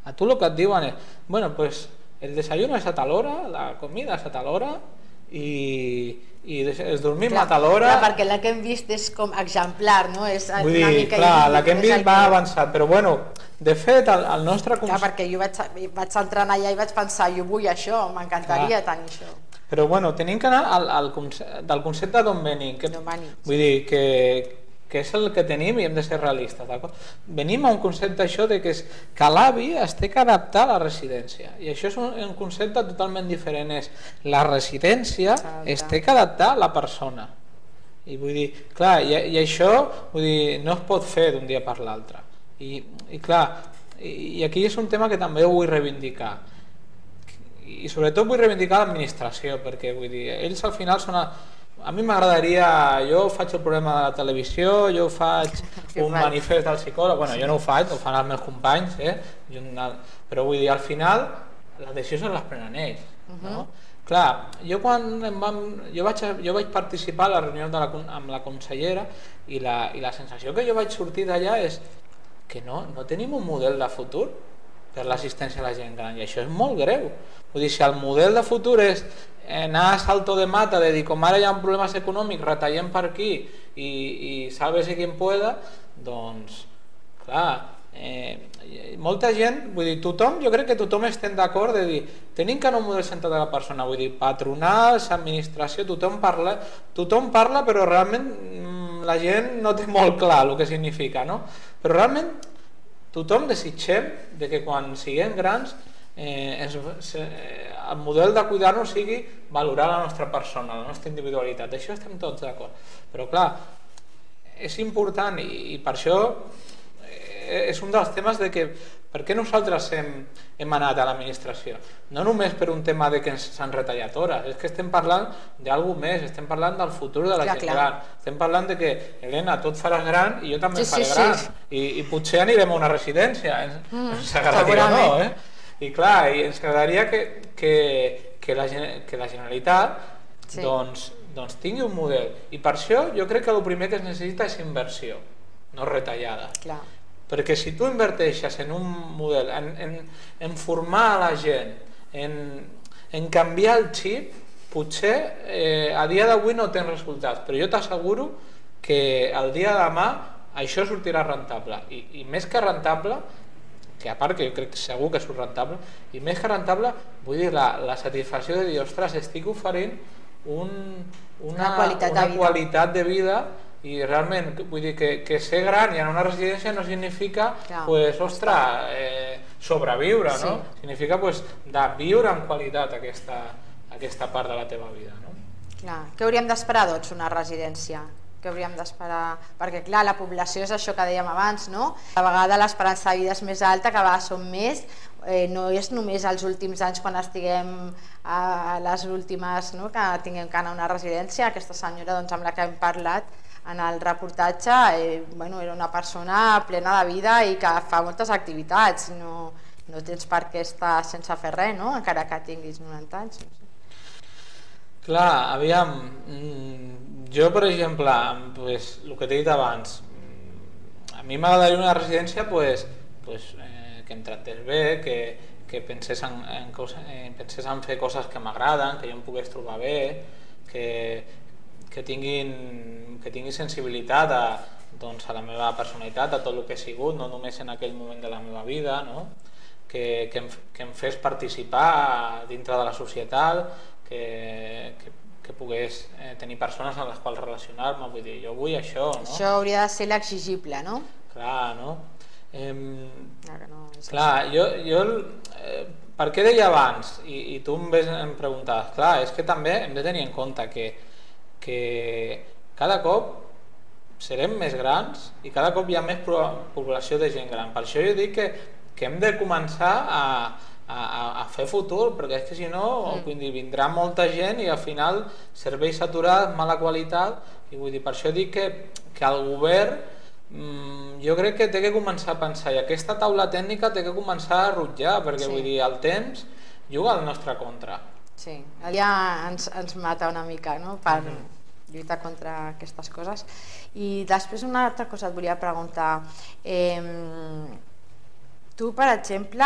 a tu el que et diuen és, bueno, pues el desayuno és a tal hora, la comida és a tal hora i es dormim a tal hora. Clar, perquè la que hem vist és com exemplar, no? Vull dir, clar, la que hem vist va avançat, però bueno, de fet, el nostre... Clar, perquè jo vaig entrar allà i vaig pensar, jo vull això, m'encantaria tenir això. Però bueno, tenim que anar del concepte d'on venim. Vull dir que és el que tenim i hem de ser realistes, d'acord? Venim a un concepte això de que l'avi es té que adaptar a la residència i això és un concepte totalment diferent, és la residència es té que adaptar a la persona i vull dir, clar, i això vull dir, no es pot fer d'un dia per l'altre i clar, i aquí és un tema que també ho vull reivindicar i sobretot vull reivindicar l'administració perquè vull dir, ells al final són a mi m'agradaria, jo faig el programa de la televisió, jo faig un manifest del psicòleg, bueno, jo no ho faig, ho fan els meus companys, però vull dir, al final les decisions les prenen ells, no? Clar, jo vaig participar a la reunió amb la consellera i la sensació que jo vaig sortir d'allà és que no tenim un model de futur per l'assistència a la gent gran, i això és molt greu. Vull dir, si el model de futur és anar a salto de mata, de dir com ara hi ha problemes econòmics, retallem per aquí i sálvese quien pueda, doncs, clar, molta gent, vull dir, tothom, jo crec que tothom estem d'acord de dir, tenim que anar un model centrat de la persona, vull dir, patronals, administració, tothom parla, però realment la gent no té molt clar el que significa, no? Però realment tothom desitgem de que quan siguem grans el model de cuidar-nos sigui valorar la nostra persona, la nostra individualitat, això estem tots d'acord, però clar, és important i per això és un dels temes de que per què nosaltres hem anat a l'administració, no només per un tema de que s'han retallat hores, és que estem parlant d'algú més, estem parlant del futur de la gent gran, estem parlant de que Helena, tu et faràs gran i jo també em faré gran i potser anirem a una residència, ens agradaria o no, i clar, i ens agradaria que la Generalitat doncs tingui un model, i per això jo crec que el primer que es necessita és inversió, no retallada. Perquè si tu inverteixes en un model, en formar a la gent, en canviar el xip, potser a dia d'avui no tens resultats, però jo t'asseguro que el dia de demà això sortirà rentable, i més que rentable, que a part que jo crec que segur que surt rentable, i més que rentable vull dir la satisfacció de dir, ostres, estic oferint una qualitat de vida, i realment vull dir que ser gran i anar a una residència no significa sobreviure, no? Significa de viure amb qualitat aquesta part de la teva vida, no? Què hauríem d'esperar doncs una residència? Què hauríem d'esperar? Perquè clar, la població és això que dèiem abans, no? A vegades l'esperança de vida és més alta, que a vegades som més, no és només els últims anys quan estiguem a les últimes, que tinguem que anar a una residència. Aquesta senyora amb la que hem parlat en el reportatge era una persona plena de vida i que fa moltes activitats, no tens per què estar sense fer res, encara que tinguis 90 anys. Clar, aviam, jo per exemple, el que t'he dit abans, a mi m'agradaria una residència que em tractés bé, que pensés en fer coses que m'agraden, que jo em pogués trobar bé, que tingui sensibilitat a la meva personalitat, a tot el que he sigut, no només en aquell moment de la meva vida, que em fes participar dintre de la societat, que pogués tenir persones amb les quals relacionar-me, vull dir, jo vull això, no? Això hauria de ser l'exigible, no? Clar, no? Clar, jo per què deia abans, i tu em preguntaves, clar, és que també hem de tenir en compte que cada cop serem més grans i cada cop hi ha més població de gent gran. Per això jo dic que hem de començar a fer futur, perquè és que si no vindrà molta gent i al final serveis saturats, mala qualitat, i vull dir, per això dic que el govern jo crec que té que començar a pensar, i aquesta taula tècnica té que començar a rutllar, perquè vull dir, el temps juga al nostre contra. Sí, ja ens mata una mica, no?, per lluitar contra aquestes coses. I després una altra cosa et volia preguntar, tu per exemple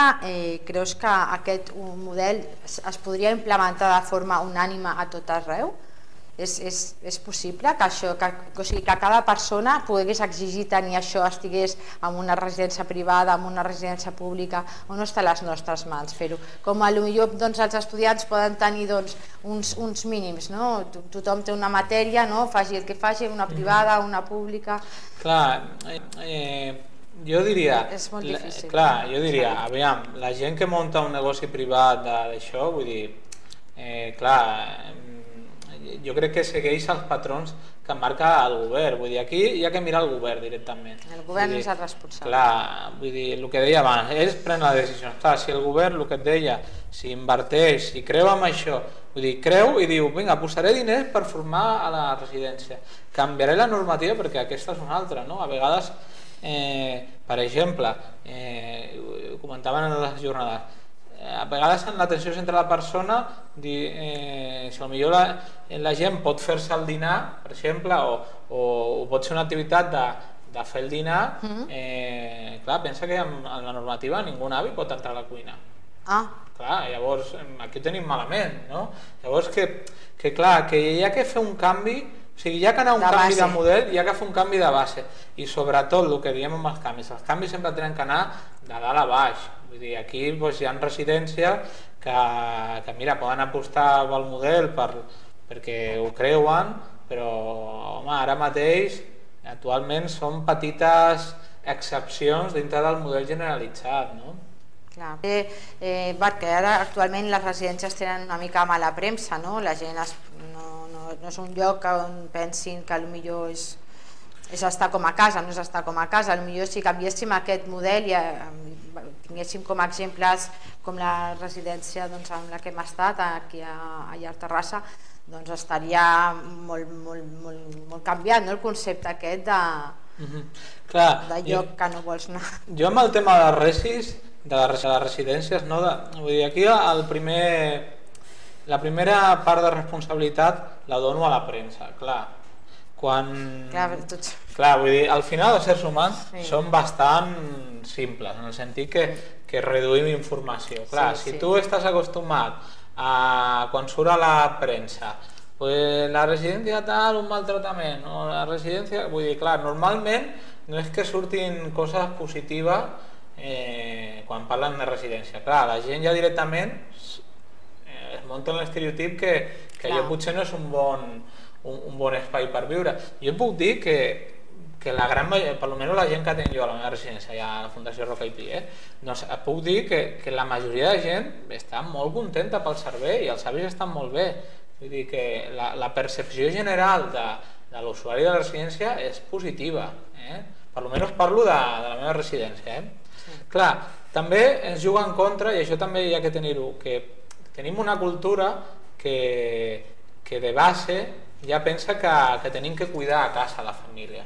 creus que aquest model es podria implementar de forma unànime a tot arreu? És possible que cada persona pogués exigir tenir això, estigués en una residència privada, en una residència pública, o no està a les nostres mans fer-ho? Com potser els estudiants poden tenir uns mínims, tothom té una matèria, faci el que faci, una privada, una pública... Clar, jo diria, és molt difícil. Clar, jo diria, aviam, la gent que munta un negoci privat d'això, vull dir, clar, jo crec que segueix els patrons que marca el govern, vull dir, aquí hi ha que mirar el govern directament. El govern és el responsable. Clar, vull dir, el que deia abans, ells prenen les decisions. Clar, si el govern, el que et deia, si inverteix, si creu en això, vull dir, creu i diu, vinga, posaré diners per formar a la residència. Canviaré la normativa perquè aquesta és una altra, no? A vegades, per exemple, ho comentaven en les jornades, a vegades en l'atenció centre de la persona si potser la gent pot fer-se el dinar, per exemple, o pot ser una activitat de fer el dinar, clar, pensa que en la normativa ningú avi pot entrar a la cuina. Clar, llavors aquí ho tenim malament, no? Llavors que clar, que hi ha que fer un canvi, o sigui, hi ha que anar un canvi de model, hi ha que fer un canvi de base, i sobretot el que diem amb els canvis sempre tenen que anar de dalt a baix. Vull dir, aquí hi ha residències que mira, poden apostar pel model perquè ho creuen, però home, ara mateix actualment són petites excepcions dintre del model generalitzat, no? Clar, perquè ara actualment les residències tenen una mica mala premsa, no? La gent no és un lloc on pensin que potser és estar com a casa, no és estar com a casa. Potser si canviéssim aquest model i tinguéssim com a exemples com la residència en la que hem estat aquí a Llar Terrassa, doncs estaria molt canviat, no? El concepte aquest de lloc que no vols anar. Jo amb el tema de resis, de les residències, no? Vull dir, aquí la primera part de responsabilitat la dono a la premsa, clar. Clar, vull dir, al final els éssers humans són bastant simples, en el sentit que reduïm informació. Clar, si tu estàs acostumat a, quan surt a la premsa, la residència tal, un maltratament, o la residència... Vull dir, clar, normalment no és que surtin coses positives quan parlen de residència. Clar, la gent ja directament es munta l'estereotip que allò potser no és un bon espai per viure. Jo puc dir que la gran majoria, per almenys la gent que tenc jo a la meva residència, ja a la Fundació Roca i Pi, doncs puc dir que la majoria de gent està molt contenta pel servei i els avis estan molt bé. Vull dir que la percepció general de l'usuari de la residència és positiva. Per almenys parlo de la meva residència. Clar, també ens juga en contra, i això també hi ha que tenir-ho, que tenim una cultura que de base ja pensa que tenim que cuidar a casa la família.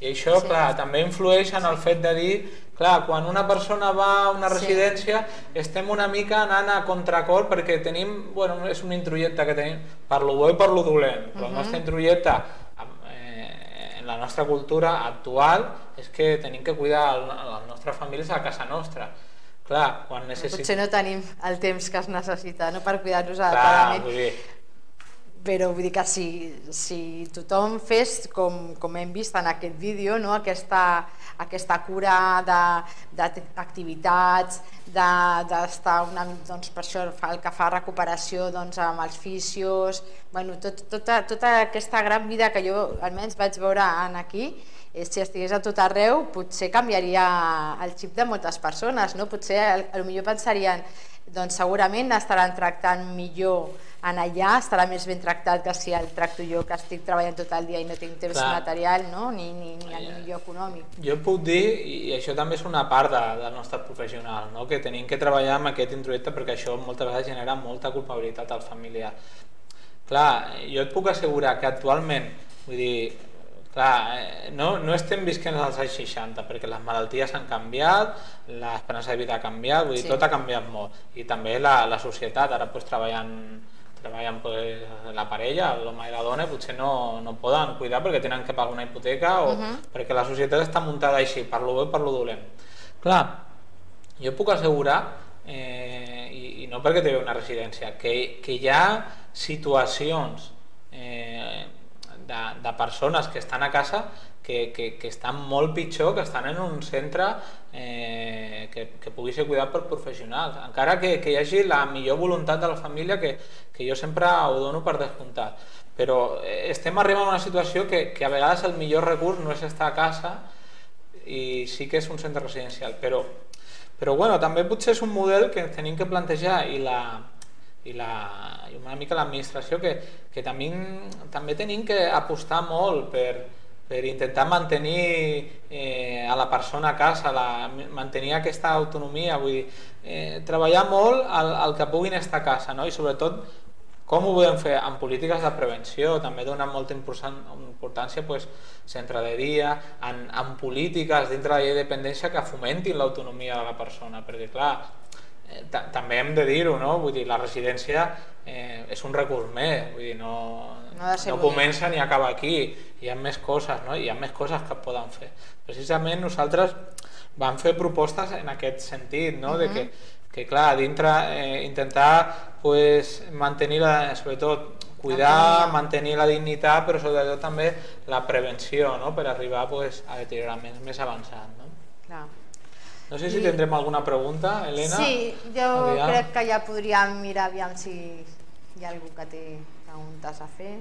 I això, clar, també influeix en el fet de dir, clar, quan una persona va a una residència estem una mica anant a contracor perquè tenim, bueno, és un introjecte que tenim per lo bo i per lo dolent, però el nostre introjecte en la nostra cultura actual és que tenim que cuidar les nostres famílies a casa nostra. Clar, quan potser no tenim el temps que es necessita per cuidar-nos adequadament, però vull dir que si tothom fes com hem vist en aquest vídeo, aquesta cura d'activitats, d'estar per això el que fa recuperació amb els fisios, tota aquesta gran vida que jo almenys vaig veure aquí, si estigués a tot arreu potser canviaria el xip de moltes persones, potser potser pensarien segurament estaran tractant millor en allà, estarà més ben tractat que si el tracto jo que estic treballant tot el dia i no tinc temps material ni millor econòmic. Jo puc dir, i això també és una part del nostre professional, que tenim que treballar amb aquest introjecte perquè això moltes vegades genera molta culpabilitat al familiar. Clar, jo et puc assegurar que actualment, vull dir, clar, no estem visquent als anys 60 perquè les malalties han canviat, l'esperança de vida ha canviat, vull dir, tot ha canviat molt, i també la societat, ara treballant la parella, l'home i la dona, potser no poden cuidar perquè tenen que pagar una hipoteca o perquè la societat està muntada així, per lo bo i per lo dolent. Clar, jo puc assegurar, i no perquè té una residència, que hi ha situacions de persones que estan a casa que estan molt pitjor, que estan en un centre que pugui ser cuidat per professionals, encara que hi hagi la millor voluntat de la família, que jo sempre ho dono per descomptat, però estem arribant a una situació que a vegades el millor recurs no és estar a casa i sí que és un centre residencial, però bueno, també potser és un model que tenim que plantejar i una mica l'administració que també tenim que apostar molt per intentar mantenir a la persona a casa, mantenir aquesta autonomia, vull dir, treballar molt el que puguin estar a casa, i sobretot com ho podem fer amb polítiques de prevenció, també donar molta importància centre de dia, en polítiques dintre de la llei de dependència que fomentin l'autonomia de la persona, perquè clar, també hem de dir-ho, no? Vull dir, la residència és un recurs més, vull dir, no comença ni acaba aquí, hi ha més coses, no? Hi ha més coses que poden fer. Precisament nosaltres vam fer propostes en aquest sentit, no? De que clar, dintre intentar mantenir, sobretot cuidar, mantenir la dignitat, però sobretot també la prevenció, no? Per arribar a deterioraments més avançats, no? Clar. No sé si tindrem alguna pregunta, Elena. Sí, jo crec que ja podríem mirar aviam si hi ha algú que té preguntes a fer.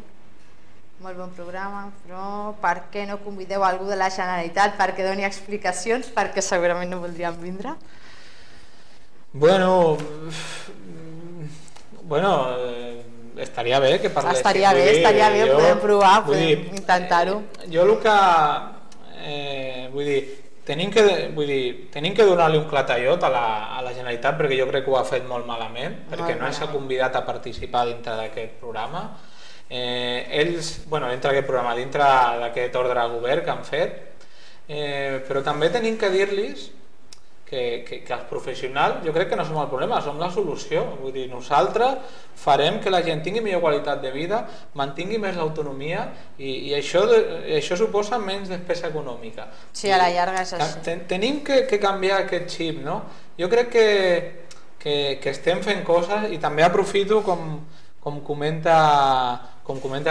Molt bon programa, però per què no convideu algú de la Generalitat perquè doni explicacions, perquè segurament no voldrien vindre? Bueno, estaria bé que parléssim. Estaria bé, podem provar, podem intentar-ho. Jo el que vull dir, tenim que donar-li un clatallot a la Generalitat, perquè jo crec que ho ha fet molt malament, perquè no ens ha convidat a participar dintre d'aquest programa. Ells, dintre d'aquest programa, dintre d'aquest ordre de govern que han fet, però també tenim que dir-los que els professionals, jo crec que no som el problema, som la solució. Vull dir, nosaltres farem que la gent tingui millor qualitat de vida, mantingui més l'autonomia i això suposa menys despesa econòmica. Sí, a la llarga és així. Tenim que canviar aquest xip, no? Jo crec que estem fent coses i també aprofito, com comenta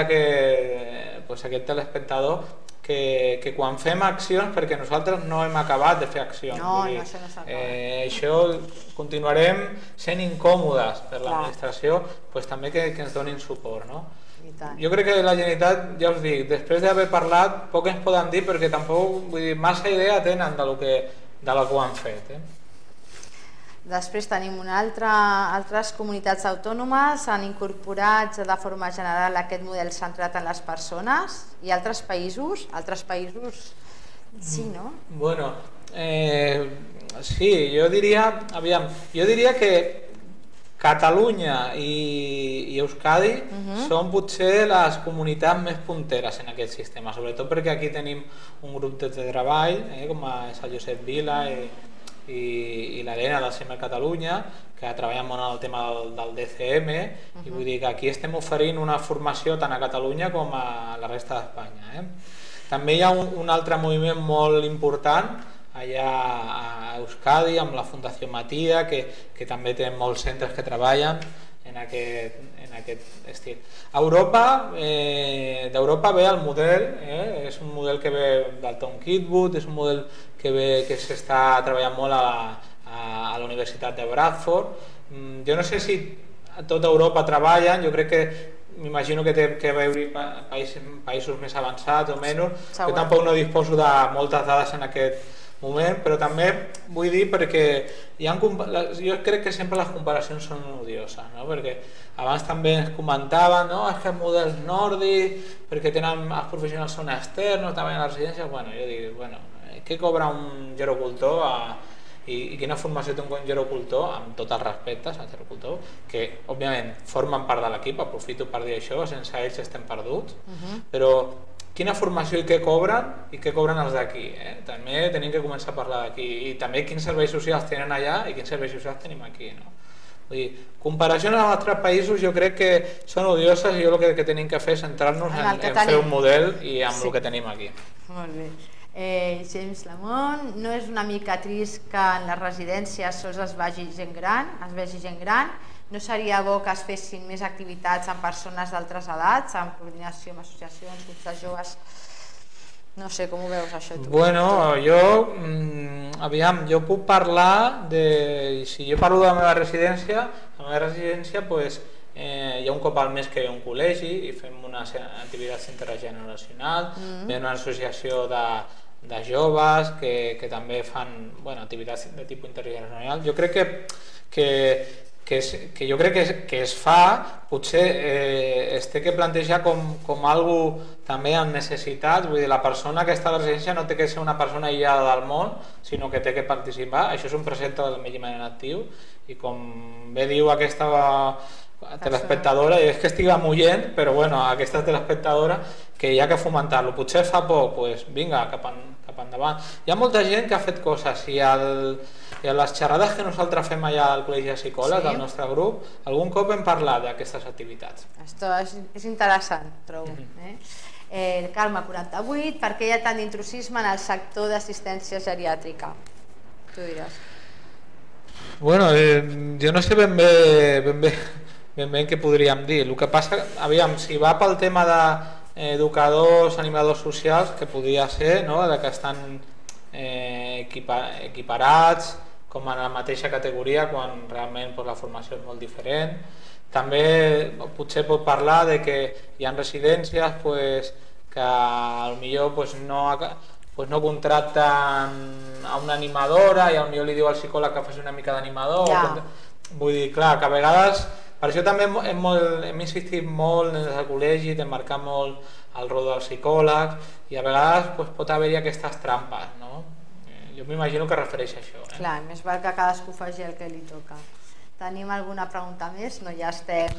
aquest telespectador, que quan fem accions, perquè nosaltres no hem acabat de fer accions, això no s'ha acabat. Això continuarem sent incòmodes per l'administració, també que ens donin suport, no? Jo crec que la Generalitat, ja us dic, després d'haver parlat poc ens poden dir, perquè tampoc massa idea tenen de lo que ho han fet. Després tenim altres comunitats autònomes han incorporat de forma general aquest model centrat en les persones, i altres països sí, no? Bueno, sí, jo diria que Catalunya i Euskadi són potser les comunitats més punteres en aquest sistema, sobretot perquè aquí tenim un grup de treball, com és el Josep Vila i l'Helena del CIMER Catalunya, que treballen molt en el tema del DCM, i vull dir que aquí estem oferint una formació tant a Catalunya com a la resta d'Espanya. També hi ha un altre moviment molt important allà a Euskadi, amb la Fundació Matia, que també té molts centres que treballen en aquest estil. D'Europa ve el model, és un model que ve del Tom Kitwood, és un model que s'està treballant molt a la Universitat de Bradford. Jo no sé si a tota Europa treballen, jo crec que m'imagino que té que haver-hi països més avançats o menys, jo tampoc no disposo de moltes dades en aquest moment, però també vull dir perquè jo crec que sempre les comparacions són odioses, no? Perquè abans també ens comentaven, no? És que els models nòrdics, perquè els professionals són externs, treballen a la residència. Jo dic, què cobra un gerocultor i quina formació té un gerocultor, amb tots els respectes al gerocultor, que òbviament formen part de l'equip, aprofito per dir això, sense ells estem perduts, però quina formació i què cobren els d'aquí. També tenim que començar a parlar d'aquí, i també quins serveis socials tenen allà i quins serveis socials tenim aquí. Vull dir, comparacions amb altres països jo crec que són odioses, i jo el que tenim que fer és centrar-nos en fer un model i amb el que tenim aquí. Molt bé. James Lamont, no és una mica trist que en les residències sols es vegi gent gran? No seria bo que es fessin més activitats amb persones d'altres edats, en coordinació amb associacions, grups de joves? No sé, com ho veus això tu? Jo puc parlar si jo parlo de la meva residència, hi ha un cop al mes que hi ha un col·legi i fem unes activitats intergeneracionals, hi ha una associació de joves que també fan activitats de tipus intergeneracional. Jo crec que es fa, potser es té que plantejar com algo també amb necessitats. Vull dir, la persona que està a la residència no té que ser una persona aïllada del món, sinó que té que participar. Això és un precepte del envelliment actiu, i com bé diu aquesta telespectadora, és que estic amullent, però aquesta telespectadora, que hi ha que fomentar-lo. Potser fa poc, vinga, cap cap endavant. Hi ha molta gent que ha fet coses i a les xerrades que nosaltres fem allà al Col·legi de Psicòlegs, del nostre grup, algun cop hem parlat d'aquestes activitats. Esto és interessant, trobo. Carme, 48, per què hi ha tant d'intrusisme en el sector d'assistència geriàtrica? Tu diràs. Bueno, jo no sé ben bé què podríem dir. El que passa, aviam, si va pel tema d'educadors, animadors socials, que podria ser, no?, que estan equiparats com en la mateixa categoria quan realment la formació és molt diferent. També potser pot parlar de que hi ha residències que potser no contracten a una animadora i potser li diu al psicòleg que faci una mica d'animador. Vull dir, clar, que a vegades, per això també hem insistit molt des del col·legi d'emmarcar molt el rol dels psicòlegs i a vegades pot haver-hi aquestes trampes, no? Jo m'imagino que refereix a això. Clar, més val que cadascú faci el que li toca. Tenim alguna pregunta més? No, ja estem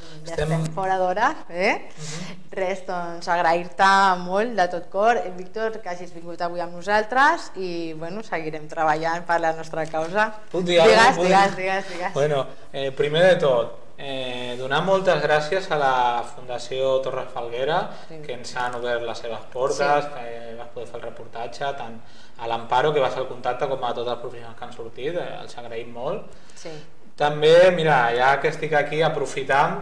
fora d'hora. Res, doncs agrair-te molt de tot cor, Víctor, que hagis vingut avui amb nosaltres i seguirem treballant per la nostra causa. Digues. Bueno, primer de tot, donar moltes gràcies a la Fundació Torres Falguera, que ens han obert les seves portes, que vas poder fer el reportatge, tant a l'Amparo, que va ser el contacte, com a tots els professionals que han sortit, els agraïm molt. També, mira, ja que estic aquí aprofitant,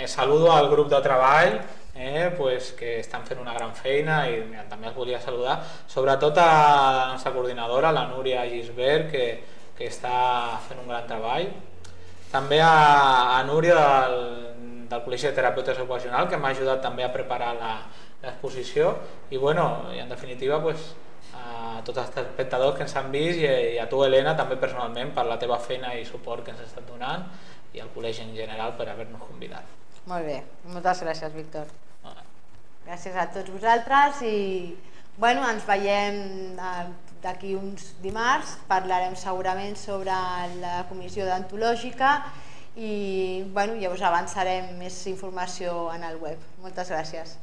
saludo al grup de treball que estan fent una gran feina i també els volia saludar, sobretot a la nostra coordinadora, la Núria Gisbert, que està fent un gran treball. També a Núria del Col·legi de Terapeutes Ocupacionals, que m'ha ajudat també a preparar l'exposició i en definitiva a tots els espectadors que ens han vist i a tu, Helena, també personalment per la teva feina i suport que ens has estat donant i al col·legi en general per haver-nos convidat. Molt bé, moltes gràcies, Víctor. Gràcies a tots vosaltres i ens veiem d'aquí uns dimarts, parlarem segurament sobre la comissió deontològica i ja us avançarem més informació en el web. Moltes gràcies.